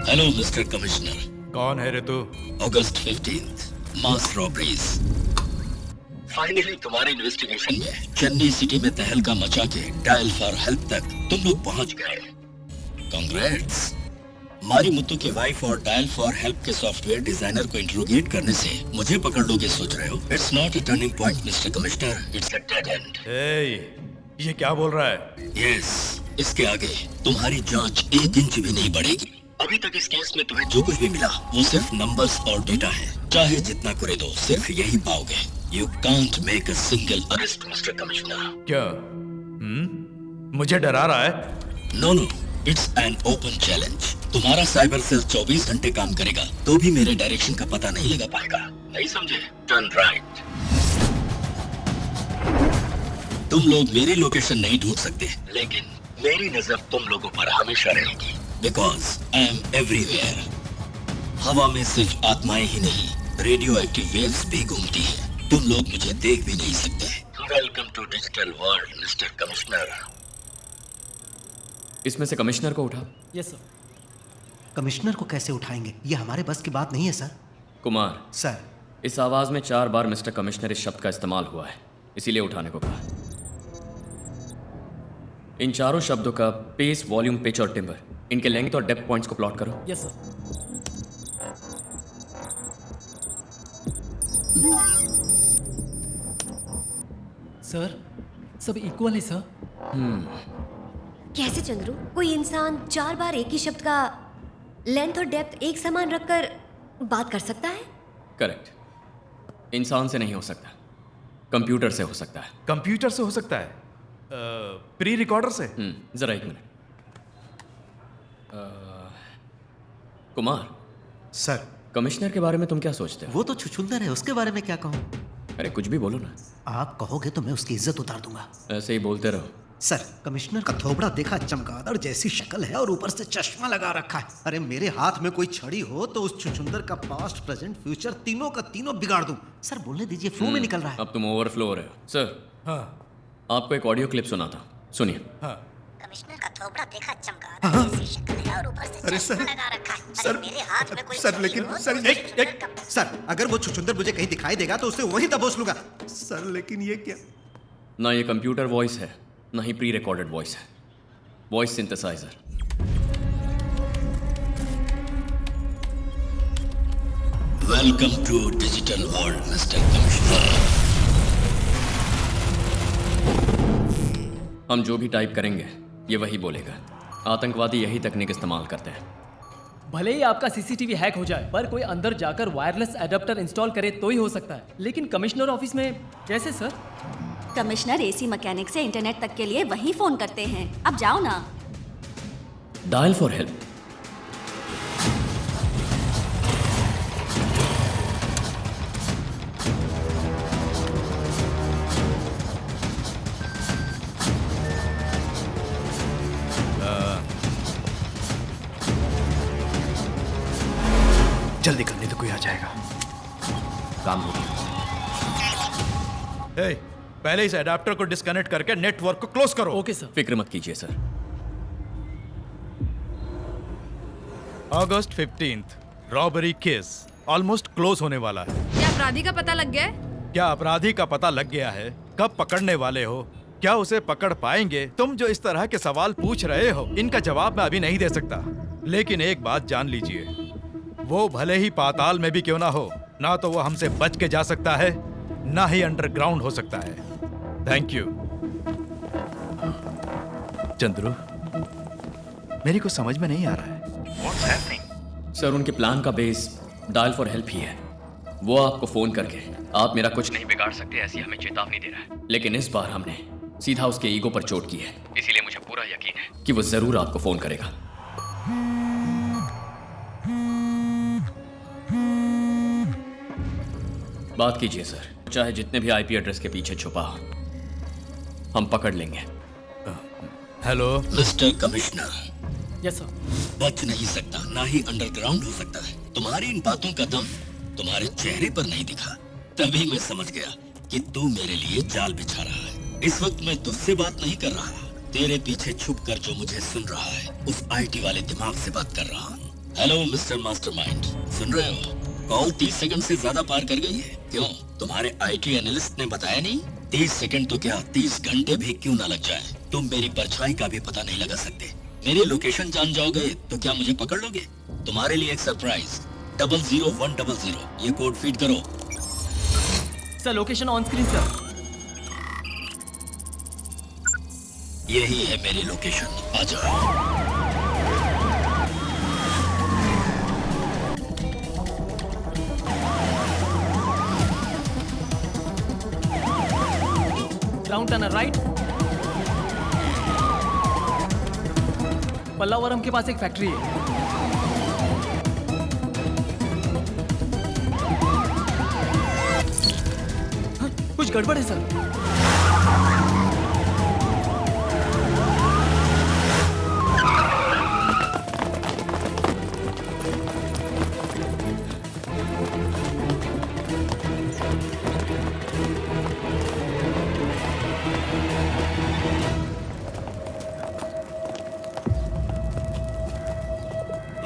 Hello mister commissioner. कौन है रे तू? अगस्त 15 मास रॉबरीज। फाइनली तुम्हारे इन्वेस्टिगेशन में चेन्नई सिटी में तहलका मचा के डायल फॉर हेल्प तक तुम लोग पहुंच गए। कांग्रेट्स। मारी मुत्तू की वाइफ और डायल फॉर हेल्प के सॉफ्टवेयर डिजाइनर को इंट्रोगेट करने से मुझे पकड़ लोगे सोच रहे हो? It's not a turning point mister commissioner, it's a dead and. ये क्या बोल रहा है? यस, इसके आगे तुम्हारी जांच 1 इंच भी नहीं बढ़ेगी। अभी तक इस केस में तुम्हें जो कुछ भी मिला वो सिर्फ नंबर्स और डेटा है। चाहे जितना करे दो सिर्फ यही पाओगे। You can't make a single arrest mister commissioner. क्या? मुझे डरा रहा है? No no, it's an open challenge. तुम्हारा साइबर सेल 24 घंटे काम करेगा तो भी मेरे डायरेक्शन का पता नहीं लगा पाएगा। नहीं समझे? Turn right. तुम लोग मेरी लोकेशन नहीं ढूंढ सकते, लेकिन मेरी नजर तुम लोगों पर हमेशा रहेगी। Because I am everywhere. हवा में सिर्फ आत्माएं ही नहीं, रेडियो एक्टिव वेव्स भी घूमती है। तुम लोग मुझे देख भी नहीं सकते। Welcome to digital world mister commissioner. इसमें से कमिश्नर को उठा। Yes sir. कमिश्नर को कैसे उठाएंगे? ये हमारे बस की बात नहीं है सर। कुमार सर, इस आवाज में 4 बार मिस्टर कमिश्नर इस शब्द का इस्तेमाल हुआ है, इसीलिए उठाने को कहा। इन चारों शब्दों का पेस, वॉल्यूम, पिच और टिम्बर, इनके लेंथ और डेप्थ पॉइंट्स को प्लॉट करो। Yes sir. सर, सब इक्वल है सर। कैसे चंद्रू? कोई इंसान 4 बार एक ही शब्द का लेंथ और डेप्थ एक समान रखकर बात कर सकता है? करेक्ट। इंसान से नहीं हो सकता, कंप्यूटर से हो सकता है। कंप्यूटर से हो सकता है? प्री रिकॉर्डर से? जरा एक मिनट। कुमार सर, कमिश्नर के बारे में तुम क्या सोचते हो? वो तो छुछुंदर है, उसके बारे में क्या कहूँ? अरे कुछ भी बोलो ना। आप कहोगे तो मैं उसकी इज्जत उतार दूंगा। ऐसे ही बोलते रहो। सर, कमिश्नर का थोबड़ा देखा, चमगादड़ जैसी शक्ल है और ऊपर से चश्मा लगा रखा है। अरे मेरे हाथ में कोई छड़ी हो तो उस छुछुंदर का पास्ट, प्रेजेंट, फ्यूचर तीनों का तीनों बिगाड़ दूं। सर बोलने दीजिए, फ्लो में निकल रहा है। अब तुम ओवरफ्लो हो रहे हो। सर, हाँ आपको एक ऑडियो क्लिप सुनाता हूं, सुनिए। हाँ। कमिश्नर का थोबड़ा देखा, चमगादड़ जैसी शक्ल है और ऊपर से चश्मा लगा रखा है। अरे मेरे हाथ में कोई सर, लेकिन छड़ी हो सर, तो एक सर, अगर वो छुछुंदर मुझे कहीं दिखाई देगा तो उसे वहीं दबोच लूंगा। सर लेकिन ये क्या? ना ये कंप्यूटर वॉइस है, ना ही प्री रिकॉर्डेड वॉइस है। Voice synthesiser. Welcome to digital world mister commissioner. हम जो भी टाइप करेंगे ये वही बोलेगा। आतंकवादी यही तकनीक इस्तेमाल करते हैं। भले ही आपका सीसीटीवी हैक हो जाए, पर कोई अंदर जाकर वायरलेस एडाप्टर इंस्टॉल करे तो ही हो सकता है। लेकिन कमिश्नर ऑफिस में कैसे सर? कमिश्नर एसी मैकेनिक से इंटरनेट तक के लिए वही फोन करते हैं। अब जाओ ना। Dial for help. जल्दी करने तो कोई आ जाएगा। काम हो गया। हे, पहले इस एडाप्टर को डिस्कनेक्ट करके नेटवर्क को क्लोज करो। Okay sir. फिक्र मत कीजिए सर। अगस्त 15 रॉबरी केस ऑलमोस्ट क्लोज होने वाला है। क्या अपराधी का पता लग गया है? क्या अपराधी का पता लग गया है? कब पकड़ने वाले हो? क्या उसे पकड़ पाएंगे? तुम जो इस तरह के सवाल पूछ रहे हो, इनका जवाब मैं अभी नहीं दे सकता। लेकिन एक बात जान लीजिए, वो भले ही पाताल में भी क्यों ना हो, ना तो वो हमसे बच के जा सकता है, ना ही अंडरग्राउंड हो सकता है। Thank you. चंद्रू, मेरी कुछ समझ में नहीं आ रहा है। सर, उनके प्लान का बेस डायल फॉर हेल्प ही है। वो आपको फोन करके आप मेरा कुछ नहीं बिगाड़ सकते ऐसी हमें चेतावनी दे रहा है। लेकिन इस बार हमने सीधा उसके ईगो पर चोट की है, इसीलिए मुझे पूरा यकीन है कि वो जरूर आपको फोन करेगा। बात कीजिए सर, चाहे जितने भी आईपी एड्रेस के पीछे छुपा हो, हम पकड़ लेंगे। Hello mister commissioner. Yes sir. बच नहीं सकता, ना ही अंडरग्राउंड हो सकता है। तुम्हारी इन बातों का दम तुम्हारे चेहरे पर नहीं दिखा, तभी मैं समझ गया कि तू मेरे लिए जाल बिछा रहा है। इस वक्त मैं तुझसे बात नहीं कर रहा, तेरे पीछे छुप कर जो मुझे सुन रहा है उस आईटी वाले दिमाग से बात कर रहा हूँ। हेलो मिस्टर मास्टरमाइंड, सुन रहे हो? कॉल 30 सेकंड से ज्यादा पार कर गई है। क्यों? तुम्हारे आईटी एनालिस्ट ने बताया नहीं? 30 सेकंड तो क्या 30 घंटे भी क्यों ना लग जाए, तुम मेरी परछाई का भी पता नहीं लगा सकते। मेरी लोकेशन जान जाओगे तो क्या मुझे पकड़ लोगे? तुम्हारे लिए एक सरप्राइज, 00100, ये कोड फीड करो। Sir location on screen sir. यही है मेरी लोकेशन, आ जाओ। Round Turner right. पल्लावरम के पास एक फैक्ट्री है। हाँ, कुछ गड़बड़ है sir.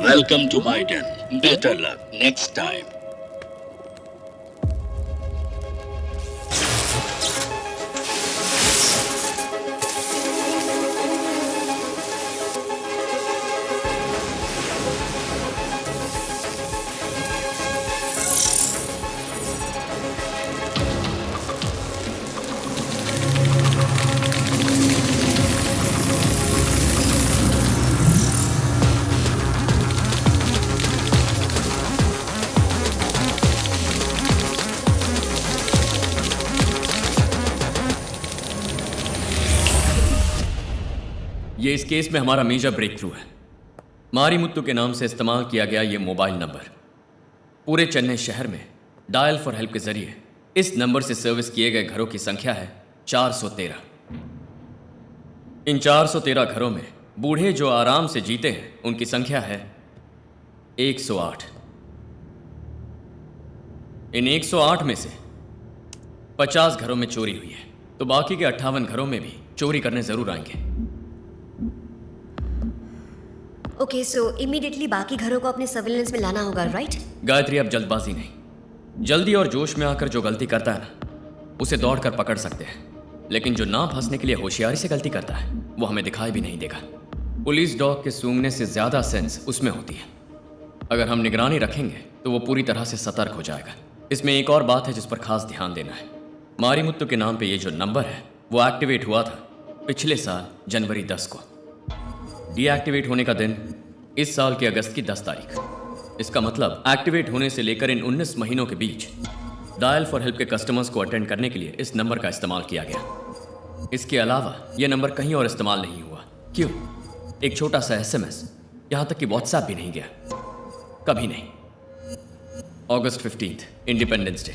Welcome to my den. Better luck next time. ये इस केस में हमारा मेजर ब्रेक थ्रू है। मारीमुत्तु के नाम से इस्तेमाल किया गया ये मोबाइल नंबर पूरे चेन्नई शहर में डायल फॉर हेल्प के जरिए इस नंबर से सर्विस किए गए घरों की संख्या है 413। इन 413 घरों में बूढ़े जो आराम से जीते हैं उनकी संख्या है 108। इन 108 में से 50 घरों में चोरी हुई है, तो बाकी के 58 घरों में भी चोरी करने जरूर आएंगे। ओके, सो इमीडिएटली बाकी घरों को अपने सर्विलेंस में लाना होगा, राइट? गायत्री, अब जल्दबाजी नहीं। जल्दी और जोश में आकर जो गलती करता है ना, उसे दौड़कर पकड़ सकते हैं, लेकिन जो ना फंसने के लिए होशियारी से गलती करता है वो हमें दिखाई भी नहीं देगा। पुलिस डॉग के सूंघने से ज्यादा सेंस उसमें होती है। अगर हम निगरानी रखेंगे तो वो पूरी तरह से सतर्क हो जाएगा। इसमें एक और बात है जिस पर खास ध्यान देना है। मारीमुत्तु के नाम पे ये जो नंबर है वो एक्टिवेट हुआ था पिछले साल जनवरी 10 को। डीएक्टिवेट होने का दिन इस साल के अगस्त की 10 तारीख। इसका मतलब एक्टिवेट होने से लेकर इन 19 महीनों के बीच डायल फॉर हेल्प के कस्टमर्स को अटेंड करने के लिए इस नंबर का इस्तेमाल किया गया। इसके अलावा यह नंबर कहीं और इस्तेमाल नहीं हुआ। क्यों? एक छोटा सा SMS, यहां तक कि व्हाट्सएप भी नहीं गया, कभी नहीं। अगस्त 15, इंडिपेंडेंस डे।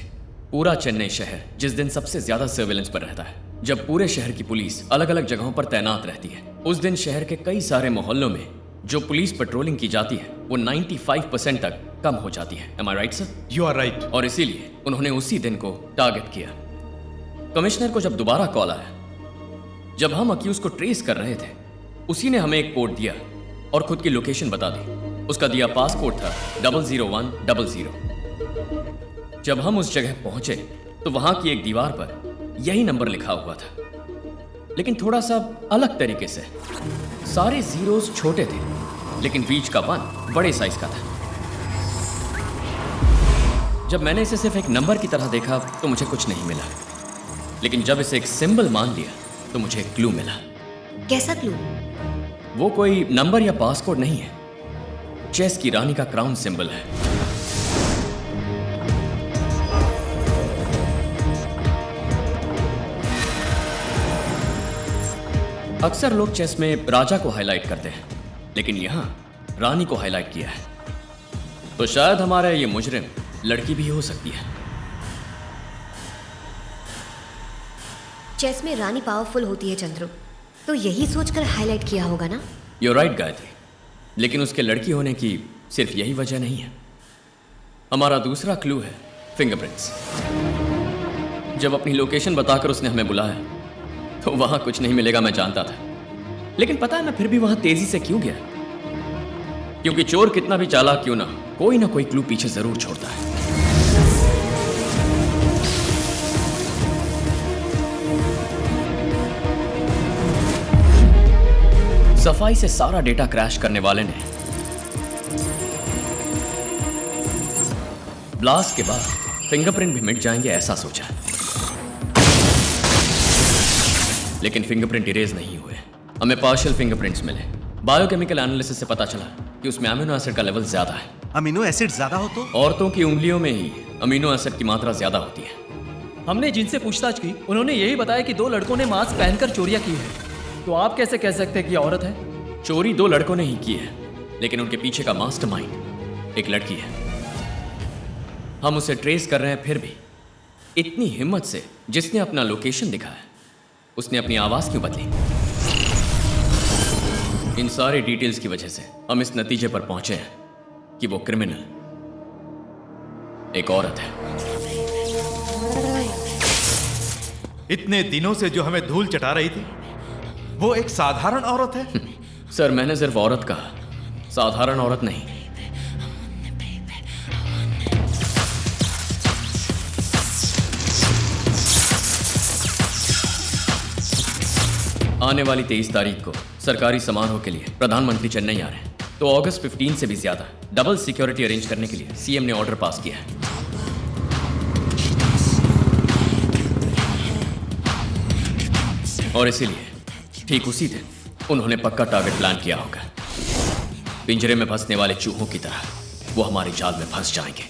पूरा चेन्नई शहर जिस दिन सबसे ज्यादा सर्वेलेंस पर रहता है, जब पूरे शहर की पुलिस अलग अलग जगहों पर तैनात रहती है, उस दिन शहर के कई सारे मोहल्लों में जो पुलिस पेट्रोलिंग की जाती है वो 95% तक कम हो जाती है। Am I right, sir? You are right. और इसीलिए उन्होंने उसी दिन को टारगेट किया। कमिश्नर को जब दोबारा कॉल आया, जब हम अक्यूज को ट्रेस कर रहे थे, उसी ने हमें एक कोड दिया और खुद की लोकेशन बता दी। उसका दिया पास कोड था 00100। जब हम उस जगह पहुंचे तो वहां की एक दीवार पर यही नंबर लिखा हुआ था, लेकिन थोड़ा सा अलग तरीके से। सारे जीरोस छोटे थे, लेकिन बीच का 1 बड़े साइज का था। जब मैंने इसे सिर्फ एक नंबर की तरह देखा तो मुझे कुछ नहीं मिला, लेकिन जब इसे एक सिंबल मान लिया तो मुझे एक क्लू मिला। कैसा क्लू? वो कोई नंबर या पासकोड नहीं है, चेस की रानी का क्राउन सिंबल है। अक्सर लोग चेस में राजा को हाईलाइट करते हैं, लेकिन यहां रानी को हाईलाइट किया है, तो शायद हमारा ये मुजरिम लड़की भी हो सकती है। चेस में रानी पावरफुल होती है चंद्रू, तो यही सोचकर हाईलाइट किया होगा ना? You're right, गायत्री, लेकिन उसके लड़की होने की सिर्फ यही वजह नहीं है। हमारा दूसरा क्लू है फिंगरप्रिंट्स। जब अपनी लोकेशन बताकर उसने हमें बुलाया तो वहां कुछ नहीं मिलेगा, मैं जानता था, लेकिन पता है मैं फिर भी वहां तेजी से क्यों गया? क्योंकि चोर कितना भी चालाक क्यों ना हो, कोई ना कोई क्लू पीछे जरूर छोड़ता है। सफाई से सारा डेटा क्रैश करने वाले ने ब्लास्ट के बाद फिंगरप्रिंट भी मिट जाएंगे ऐसा सोचा, लेकिन फिंगरप्रिंट इरेज नहीं हुए। हमें पार्शियल फिंगरप्रिंट्स मिले। बायोकेमिकल एनालिसिस से पता चला कि उसमें अमीनो एसिड का लेवल ज्यादा है। अमीनो एसिड ज्यादा हो तो औरतों की उंगलियों में ही अमीनो एसिड की मात्रा ज्यादा होती है। हमने जिनसे पूछताछ की उन्होंने यही बताया कि 2 लड़कों ने मास्क पहनकर चोरियां की है। तो आप कैसे कह सकते हैं कि औरत है? चोरी 2 लड़कों ने ही की है, लेकिन उनके पीछे का मास्टरमाइंड एक लड़की है। हम उसे ट्रेस कर रहे हैं, फिर भी इतनी हिम्मत से जिसने अपना लोकेशन दिखाया उसने अपनी आवाज क्यों बदली? इन सारे डिटेल्स की वजह से हम इस नतीजे पर पहुंचे हैं कि वो क्रिमिनल एक औरत है। इतने दिनों से जो हमें धूल चटा रही थी वो एक साधारण औरत है? सर, मैंने सिर्फ औरत कहा, साधारण औरत नहीं। आने वाली 23 तारीख को सरकारी समारोह के लिए प्रधानमंत्री चेन्नई आ रहे हैं, तो अगस्त 15 से भी ज्यादा डबल सिक्योरिटी अरेंज करने के लिए सीएम ने ऑर्डर पास किया है। और इसीलिए ठीक उसी दिन उन्होंने पक्का टारगेट प्लान किया होगा। पिंजरे में फंसने वाले चूहों की तरह वो हमारी जाल में फंस जाएंगे।